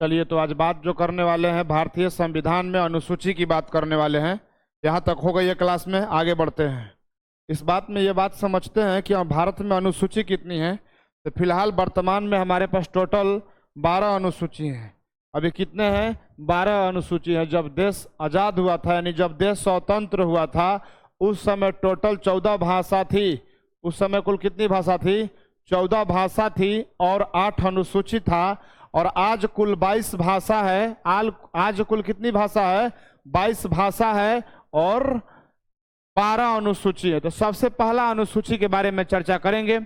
चलिए, तो आज बात जो करने वाले हैं भारतीय संविधान में अनुसूची की बात करने वाले हैं। यहाँ तक हो गई है क्लास में, आगे बढ़ते हैं। इस बात में ये बात समझते हैं कि भारत में अनुसूची कितनी है। तो फिलहाल वर्तमान में हमारे पास टोटल 12 अनुसूची हैं। अभी कितने हैं? 12 अनुसूची हैं। जब देश आज़ाद हुआ था, यानी जब देश स्वतंत्र हुआ था, उस समय टोटल 14 भाषा थी। उस समय कुल कितनी भाषा थी? 14 भाषा थी और 8 अनुसूची था। और आज कुल 22 भाषा है। आज कुल कितनी भाषा है? 22 भाषा है और 12 अनुसूची है। तो सबसे पहला अनुसूची के बारे में चर्चा करेंगे।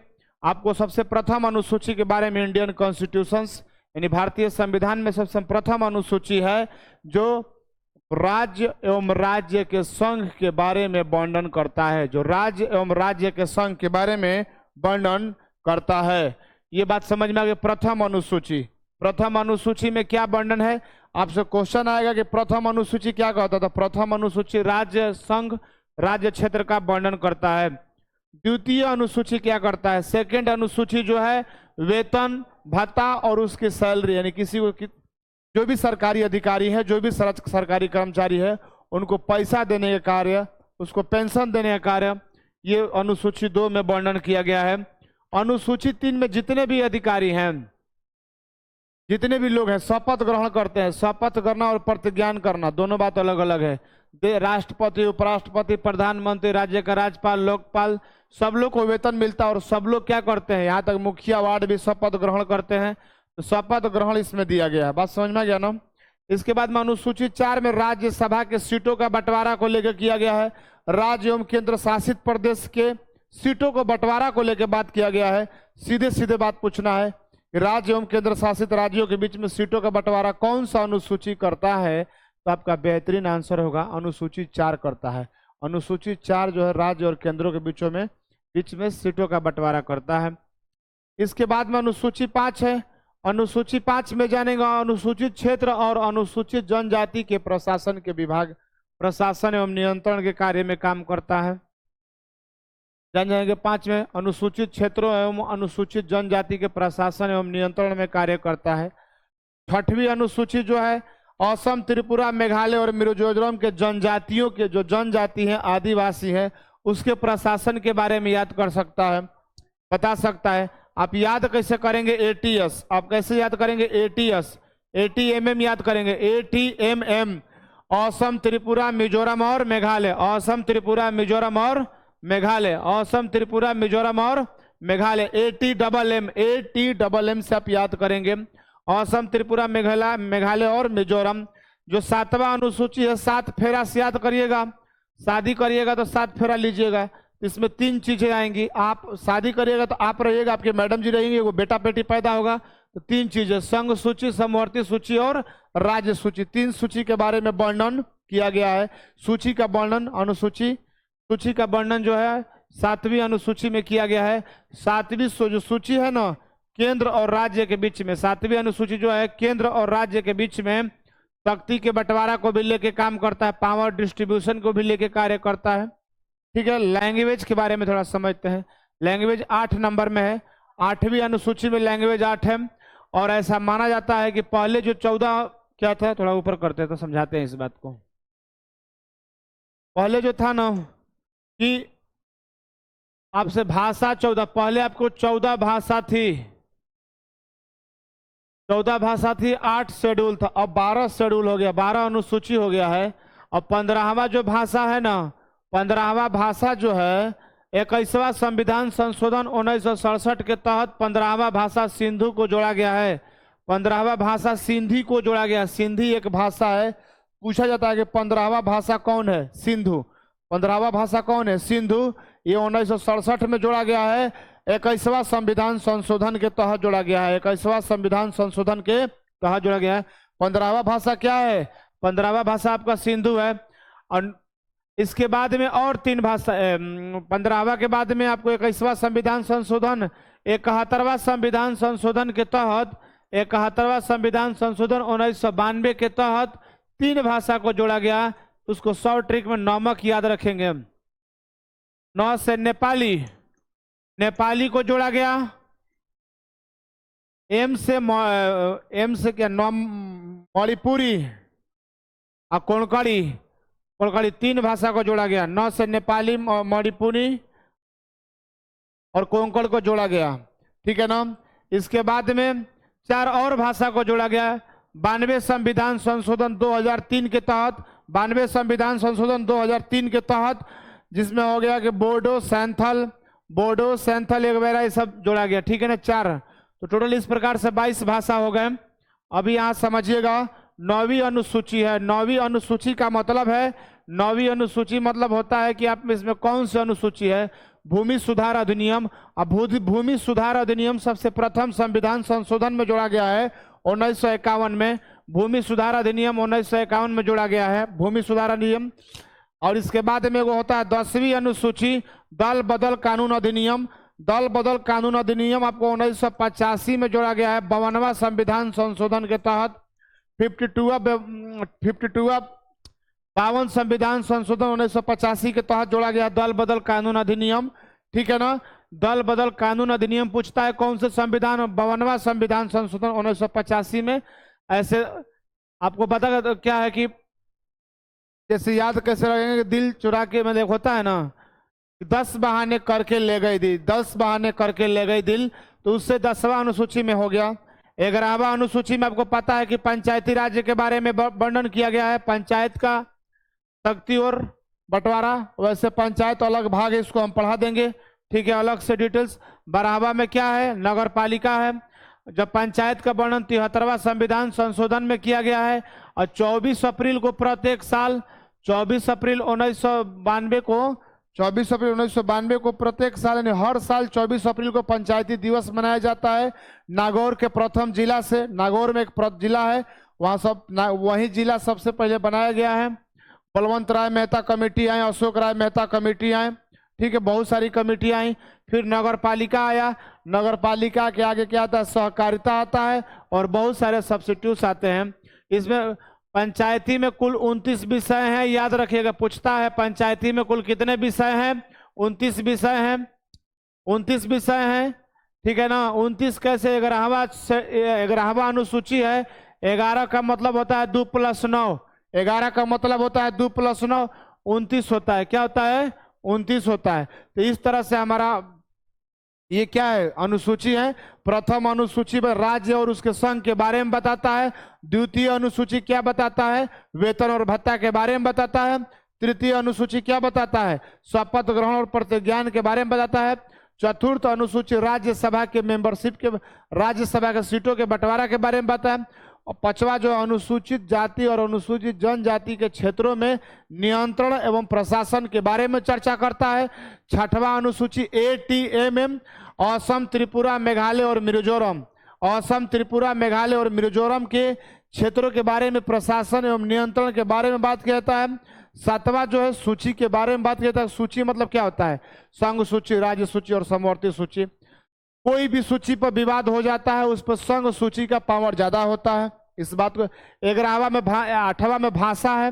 आपको सबसे प्रथम अनुसूची के बारे में इंडियन कॉन्स्टिट्यूशंस यानी भारतीय संविधान में सबसे प्रथम अनुसूची है जो राज्य एवं राज्य के संघ के बारे में वर्णन करता है। जो राज्य एवं राज्य के संघ के बारे में वर्णन करता है। ये बात समझ में आ गई। प्रथम अनुसूची, प्रथम अनुसूची में क्या वर्णन है? आपसे क्वेश्चन आएगा कि प्रथम अनुसूची क्या कहता था। प्रथम अनुसूची राज्य संघ राज्य क्षेत्र का वर्णन करता है। द्वितीय अनुसूची क्या करता है? सेकंड अनुसूची जो है वेतन भत्ता और उसकी सैलरी, यानी किसी को जो भी सरकारी अधिकारी है, जो भी सरकारी कर्मचारी है, उनको पैसा देने का कार्य, उसको पेंशन देने का कार्य, ये अनुसूची 2 में वर्णन किया गया है। अनुसूची 3 में जितने भी अधिकारी हैं, जितने भी लोग हैं, शपथ ग्रहण करते हैं। शपथ करना और प्रतिज्ञान करना दोनों बात अलग अलग है। राष्ट्रपति, उपराष्ट्रपति, प्रधानमंत्री, राज्य का राज्यपाल, लोकपाल, सब लोग को वेतन मिलता है और सब लोग क्या करते हैं, यहाँ तक मुखिया वार्ड भी शपथ ग्रहण करते हैं। तो शपथ ग्रहण इसमें दिया गया है। बात समझ में आ गया ना? इसके बाद में अनुसूची 4 में राज्यसभा के सीटों का बंटवारा को लेकर किया गया है। राज्य एवं केंद्र शासित प्रदेश के सीटों को बंटवारा को लेकर बात किया गया है। सीधे सीधे बात पूछना है, राज्य एवं केंद्र शासित राज्यों के बीच में सीटों का बंटवारा कौन सा अनुसूची करता है? तो आपका बेहतरीन आंसर होगा अनुसूची 4 करता है। अनुसूची 4 जो है राज्य और केंद्रों के बीच में सीटों का बंटवारा करता है। इसके बाद में अनुसूची 5 है। अनुसूची 5 में जानेगा अनुसूचित क्षेत्र और अनुसूचित जनजाति के प्रशासन के विभाग प्रशासन एवं नियंत्रण के कार्य में काम करता है। जान जाएंगे 5 में अनुसूचित क्षेत्रों एवं अनुसूचित जनजाति के प्रशासन एवं नियंत्रण में कार्य करता है। 6वीं अनुसूची जो है असम, त्रिपुरा, मेघालय और मिजोरम के जनजातियों के जो जनजाति हैं, आदिवासी हैं, उसके प्रशासन के बारे में याद कर सकता है, बता सकता है। आप याद कैसे करेंगे? एटीएस। आप कैसे याद करेंगे? एटीएस, एटीएमएम याद करेंगे। एटीएमएम, असम, त्रिपुरा, मिजोरम और मेघालय। असम, त्रिपुरा, मिजोरम और मेघालय। असम, त्रिपुरा, मिजोरम और मेघालय। एटीडबलएम, एटीडबलएम से आप याद करेंगे। असम, त्रिपुरा, मेघालय और मिजोरम। जो 7वां अनुसूची है, 7 फेरा से याद करिएगा। शादी करिएगा तो 7 फेरा लीजिएगा। इसमें 3 चीजें आएंगी। आप शादी करिएगा तो आप रहिएगा, आपके मैडम जी रहेंगे, वो बेटा बेटी पैदा होगा। तो 3 चीजें, संघ सूची, समवर्ती सूची और राज्य सूची। 3 सूची के बारे में वर्णन किया गया है। सूची का वर्णन, सूची का वर्णन जो है 7वीं अनुसूची में किया गया है। 7वीं जो सूची है ना, केंद्र और राज्य के बीच में, 7वीं अनुसूची जो है केंद्र और राज्य के बीच में शक्ति के बंटवारा को भी लेके काम करता है, पावर डिस्ट्रीब्यूशन को भी लेके कार्य करता है। ठीक है। लैंग्वेज के बारे में थोड़ा समझते हैं। लैंग्वेज 8 नंबर में है। 8वीं अनुसूची में लैंग्वेज 8 है। और ऐसा माना जाता है कि पहले जो 14 क्या था, थोड़ा ऊपर करते हैं तो समझाते हैं इस बात को। पहले जो था ना कि आपसे भाषा 14, पहले आपको 14 भाषा थी, 14 भाषा थी, 8 शेड्यूल था। अब 12 शेड्यूल हो गया, 12 अनुसूची हो गया है। अब 15वां जो भाषा है ना, 15वां भाषा जो है 21वां संविधान संशोधन 1967 के तहत 15वां भाषा सिंधु को जोड़ा गया है। 15वां भाषा सिंधी को जोड़ा गया। सिंधी एक भाषा है। पूछा जाता है कि 15वां भाषा कौन है? सिंधु। 15वां भाषा कौन है? सिंधु। ये 1967 में जोड़ा गया है। 21वां संविधान संशोधन के तहत जोड़ा गया है। 21वां संविधान संशोधन के तहत जोड़ा गया है। 15वां भाषा क्या है? 15वां भाषा आपका सिंधु है। और इसके बाद में और 3 भाषा, 15वां के बाद में आपको 21वां संविधान संशोधन, 71वां संविधान संशोधन के तहत, 71वां संविधान संशोधन 1992 के तहत 3 भाषा को जोड़ा गया। उसको 100 ट्रिक में नमक याद रखेंगे। 9 से नेपाली, नेपाली को जोड़ा गया। एम से क्या, मणिपुरी और कोंकणी। कोंकणी 3 भाषा को जोड़ा गया। 9 से नेपाली, मणिपुरी और कोंकण को जोड़ा गया, ठीक है ना। इसके बाद में 4 और भाषा को जोड़ा गया 92 संविधान संशोधन 2003 के तहत। 92 संविधान संशोधन 2003 के तहत, जिसमें हो गया कि बोडो, सैंथल वगैरह ये सब जोड़ा गया, ठीक है ना। 4 तो टोटल इस प्रकार से 22 भाषा हो गए। अभी यहाँ समझिएगा 9वीं अनुसूची है। 9वीं अनुसूची का मतलब है, 9वीं अनुसूची मतलब होता है कि आप इसमें कौन सी अनुसूची है। भूमि सुधार अधिनियम। अब भूमि सुधार अधिनियम सबसे प्रथम संविधान संशोधन में जोड़ा गया है 1951 में। भूमि सुधार अधिनियम 1951 में जोड़ा गया है, भूमि सुधार अधिनियम। और इसके बाद में वो होता है 10वीं अनुसूची, दल बदल कानून अधिनियम। दल बदल कानून अधिनियम आपको 1985 में जोड़ा गया है 52वां संविधान संशोधन के तहत। 52वां संविधान संशोधन 1985 के तहत जोड़ा गया दल बदल कानून अधिनियम, ठीक है ना। दल बदल कानून अधिनियम पूछता है कौन से संविधान, 52वां संविधान संशोधन 1985 में। ऐसे आपको पता क्या है कि जैसे याद कैसे रखेंगे कि दिल चुरा के मतलब होता है ना, 10 बहाने करके ले गई दिल, 10 बहाने करके ले गई दिल, तो उससे 10वां अनुसूची में हो गया। 11वां अनुसूची में आपको पता है कि पंचायती राज्य के बारे में वर्णन किया गया है, पंचायत का शक्ति और बंटवारा। वैसे पंचायत अलग भाग है, इसको हम पढ़ा देंगे, ठीक है, अलग से डिटेल्स। 12वां में क्या है, नगर पालिका है। जब पंचायत का वर्णन 73वां संविधान संशोधन में किया गया है। और 24 अप्रैल को प्रत्येक साल, 24 अप्रैल 1992 को प्रत्येक साल यानी हर साल 24 अप्रैल को पंचायती दिवस मनाया जाता है। नागौर के प्रथम जिला से, नागौर में एक जिला है, वही जिला सबसे पहले बनाया गया है। बलवंत राय मेहता कमेटी आए, अशोक राय मेहता कमेटी आए, ठीक है, बहुत सारी कमेटी आई। फिर नगर पालिका आया, नगर पालिका के आगे क्या आता है, सहकारिता आता है, और बहुत सारे सब्सिट्यूट्स आते हैं। इसमें पंचायती में कुल 29 विषय हैं, याद रखिएगा, पूछता है पंचायती में कुल कितने विषय हैं, 29 विषय हैं, 29 विषय हैं, ठीक है ना। 29 कैसे, 11वां अनुसूची है। 11 का मतलब होता है 2 + 9, 11 का मतलब होता है 2 + 9, 29 होता है। क्या होता है, 29 होता है। तो इस तरह से हमारा ये क्या है, अनुसूची है। प्रथम अनुसूची में राज्य और उसके संघ के बारे में बताता है। द्वितीय अनुसूची क्या बताता है, वेतन और भत्ता के बारे में बताता है। तृतीय अनुसूची क्या बताता है, शपथ ग्रहण और प्रतिज्ञान के बारे में बताता है। चतुर्थ अनुसूची राज्यसभा के मेंबरशिप के, राज्यसभा के सीटों के बंटवारा के बारे में बताता है। और 5वां जो अनुसूचित जाति और अनुसूचित जनजाति के क्षेत्रों में नियंत्रण एवं प्रशासन के बारे में चर्चा करता है। 6वां अनुसूची ATMM, असम, त्रिपुरा, मेघालय और मिजोरम, असम, त्रिपुरा, मेघालय और मिजोरम के क्षेत्रों के बारे में प्रशासन एवं नियंत्रण के बारे में बात कहता है। 7वां जो है सूची के बारे में बात कहता है। सूची मतलब क्या होता है, संघ सूची, राज्य सूची और समवर्ती सूची। कोई भी सूची पर विवाद हो जाता है, उस पर संघ सूची का पावर ज्यादा होता है, इस बात को। 8वां में भाषा है,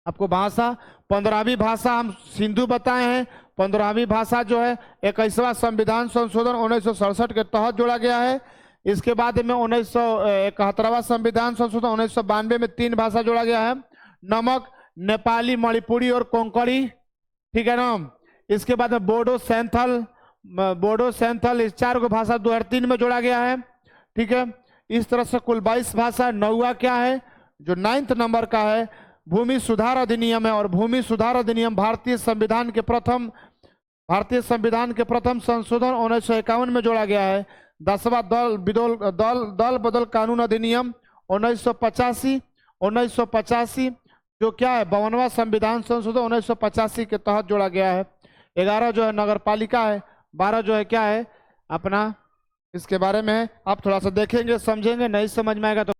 आपको भाषा। 15वीं भाषा हम सिंधु बताए हैं। 15वीं भाषा जो है 21वां संविधान संशोधन 1967 के तहत जोड़ा गया है। इसके बाद में 1971वां संविधान संशोधन 1992 में 3 भाषा जोड़ा गया है, नमक, नेपाली, मणिपुरी और कोंकणी, ठीक है ना। इसके बाद में बोडो, सैंथल, इस 4 को भाषा 2003 में जोड़ा गया है, ठीक है। इस तरह से कुल 22 भाषा। 9वां क्या है, जो 9th नंबर का है, भूमि सुधार अधिनियम है। और भूमि सुधार अधिनियम भारतीय संविधान के प्रथम संशोधन 1951 में जोड़ा गया है। 10वां दल बदल कानून अधिनियम 1985 जो क्या है, 52वां संविधान संशोधन 1985 के तहत जोड़ा गया है। 11 जो है नगर पालिका है। 12 जो है क्या है अपना, इसके बारे में आप थोड़ा सा देखेंगे, समझेंगे, नहीं समझ में आएगा तो